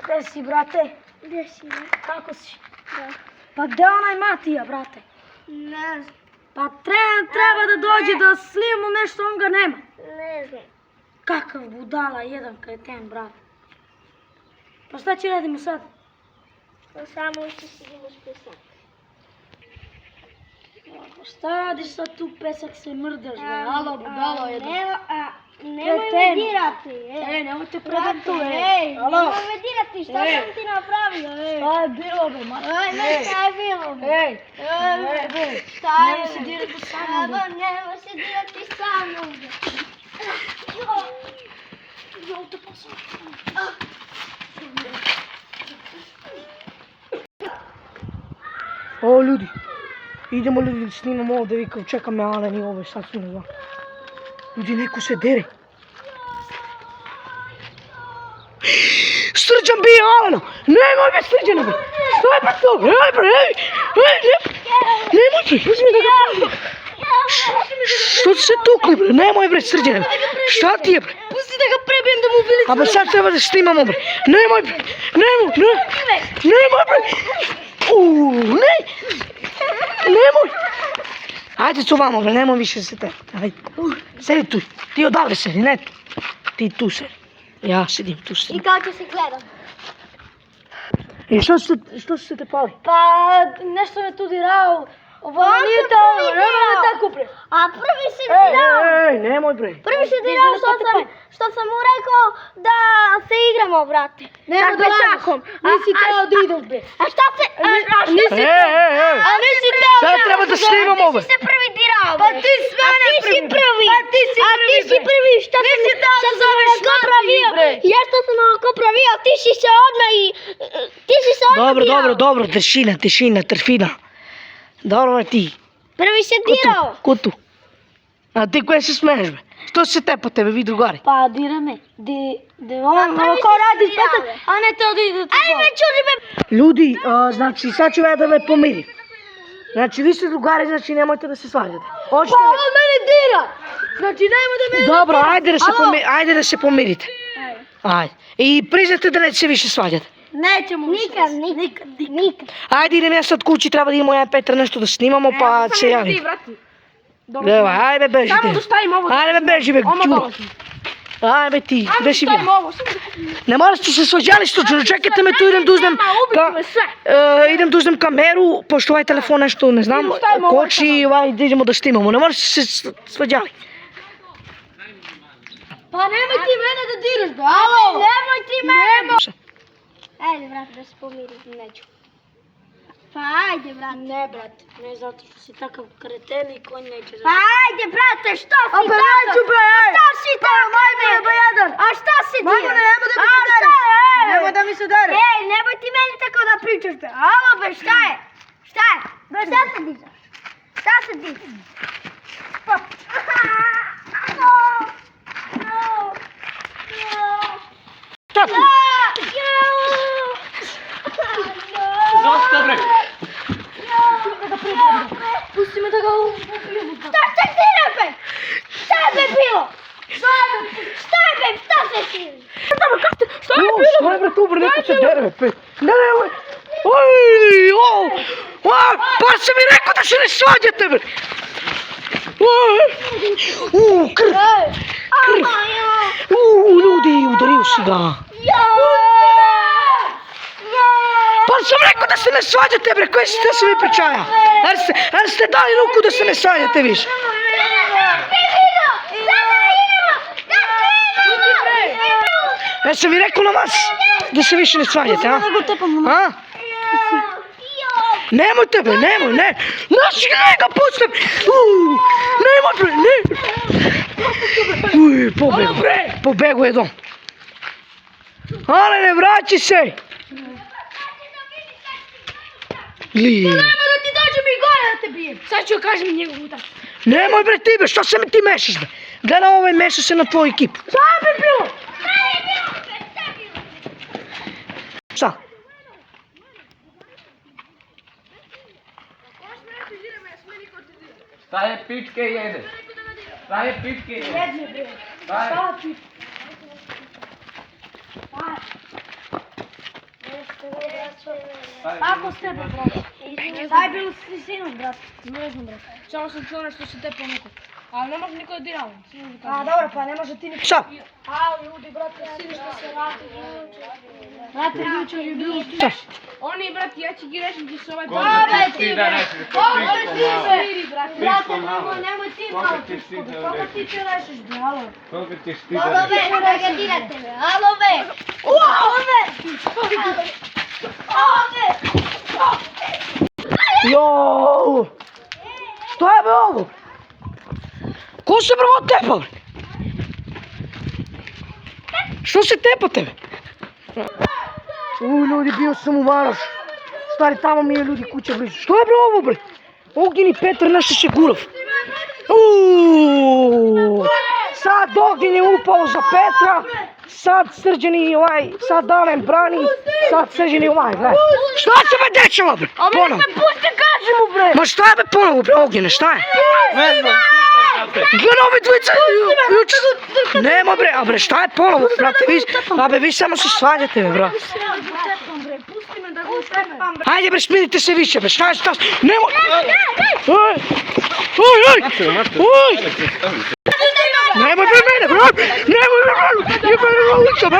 Gde si, brate? Gdje si? Kako si? Da. Pa gde onaj Matija, brate? Ne znam. Pa treba da dođe da slijemo nešto, on ga nema. Ne znam. Kakav budala, jedan kreten, brate. Pa šta će radimo sad? Samo što si idemo spisak. Šta radiš sad tu, pesak se mrdaš, bre? Alo, budalo jedan. Nemoj me dirati, Nemojte predati tu, nemoj me dirati, šta sam ti napravio, Šta je bilo, bre, Matija? Šta je bilo, Nemoj se dirati sa mnom, bre. Nemoj se dirati sa mnom, Jel te posao? O, ljudi, idemo ljudi da snimamo ovdje, vi kao čeka me Alen i ovo, sad su ne znam. Ljudi, neko se dere. Srđan bije Alena! Nemoj me Srđana, bre! Staj pa to, nemoj bre, uzmi da ga pravi. Što si se tukli, bre? Nemoj bre Srđana, šta ti je, bre? Pusti da ga prebijem da mu vili. A ba sad treba da snimamo, bre. Nemoj bre, nemoj bre. Nemoj. Ajde tu vamo, bre, nemoj više se te. Ajde. Sedi tu, ti odavde sedi, ne tu. Ti tu sedi. Ja sedim tu sedi. I kao će se gledam. I što su se te pali? Pa nešto me tu dirao. Ovo nije to, nemoj me tako bre. A prvi se dirao. Nemoj bre. Prvi se dirao što sam mu rekao da se igramo, brate. Nemoj da lažeš. Nisi teo da idem bre. A šta se... A nisi teo da... Sad treba da snimamo bre. A ti si se prvi dirao bre. Pa ti si mene prvi. A ti si prvi. Šta Nisi teo da zoveš Matiju bre. Ja što sam ovako pravio, ti si se odmah i... Ti si se odmah dirao. Dobro, tišina, trfina. Dobro bre ti. Prvi se dirao. Ko tu? A ti koje se smeješ bre? Što se tepa tebe, vi drugari? Pa dira me. On ovako radi petak, a ne te odi. Ajme, čuži me. Ljudi, znači sad ću ja da me pomirim. Znači vi ste drugari, znači nemojte da se svađate. Pa on mene dira. Znači nemoj da me... Dobro, ajde da se pomirite. Ajde. I priznate da neće se više svađati. Nećemo nikad. Ajde, idem ja sad kući, treba da idemo ja i Petar nešto da snimamo, pa se javim. Evo, ajde beži ti. Samo da stavim ovo. Ajde beži be, čuro. Ajde ti, gde si bio? Ne moraš ti se svađali slučajno, čekajte me tu, idem da uzmem kameru, pošto ovaj telefon nešto, ne znam, koči, da idemo da snimamo, ne moraš ti se svađali. Pa nemoj ti mene da diraš, da? Nemoj ti mene! Ajde, brate, da se pomirim, neću. Pa ajde, brate. Ne, brate, ne zato što si takav kreten i konj neće da... Pa ajde, brate, što si tako? A pa neću, bre, ej! Što si tako? A šta si ti? Majmune, nemoj da mi se dere! Nemoj da mi se dere! Ej, nemoj ti meni tako da pričaš, bre. Alo, bre, šta je? Šta je? Bre, šta se dižaš? Šta se dižaš? Šta tu? Dosta, bre! Pusti me da ga ubijem. Šta se diraš, bre? Šta je bre bilo? Šta je bre? Šta se diraš? Šta je bilo? Šta je bre tu, bre, neko se dere, bre. Ne. Oj, pa sam mi rekao da se ne svađate, bre. Krv. Ljudi, udario si ga. Pa sam rekao da se ne svađate, bre, koje ste se mi pričaja? Jer ste dali ruku da se ne svađate više. Ja sam mi rekao na vas da se više ne svađate, a? Nemojte, bre, nemoj, ne. Naši ga pustim. Nemoj, bre, ne. Pobegu je dom. Ale ne vraći se. Nemoj da ti dođem i gore da te bijem. Sad ću kažem njegovu taču. Nemoj bre ti, bre, što se mi ti mešaš, bre? Gledam ovaj meša se na tvoju ekipu. Šta bi bilo? Šta? Šta je pičke jedeš? Šta je pičke jedeš? Jedne bre. Šta je pičke? Ako ste tebe, brate. Daj bilo si sinoć, brate. Ne znam, brate. Samo sam čuo nešto se te ponukao. Ali ne može niko da dira. A dobro, pa ne može ti niko. Šta? A, ljudi, brate, sinoć što se vrati. Brate, jučer je bilo. Šta? Oni, brati, ja ću ti reći gdje se ovaj Koliko Dobre, ti stida reći? Dobre, ti me. Piškom Brate, malo. nemoj ti Koliko malo ti piško. stida Kako reći? ti će rešiš, bre, alo? Koliko ti stida Alo, reći? ve, da ga dirate, ve. Alo, ve. Alo, ve. Alo, ve. Joooo! Što je be ovo? Ko se prvo tepao? bre? Što se tepa tebe? Ljudi, bio sam u Varažu. Stari, tamo mi je ljudi kuća blizu. Što je bre ovo bre? Ognjeni Petar naša Šegulov. Sad Ognjen je upao za Petra. Sad Srđani sad Dalen brani. Sad Srđani gledaj. Šta se me dečalo bre? Ponovo. Pusti, kaži mu, bre. Ma šta je be ponovo bre Ognjene, šta je? Ne znam. Gledaj ove dvojice, nema bre, a bre šta je ponovo, brate, vi samo se svađate me, bra. Pusti me da ga utepam, bre. Ajde bre, smirite se više, bre, šta je, nemoj. Oj, nemoj bre mene, bre, nemoj bre, jebene na ulica, bre.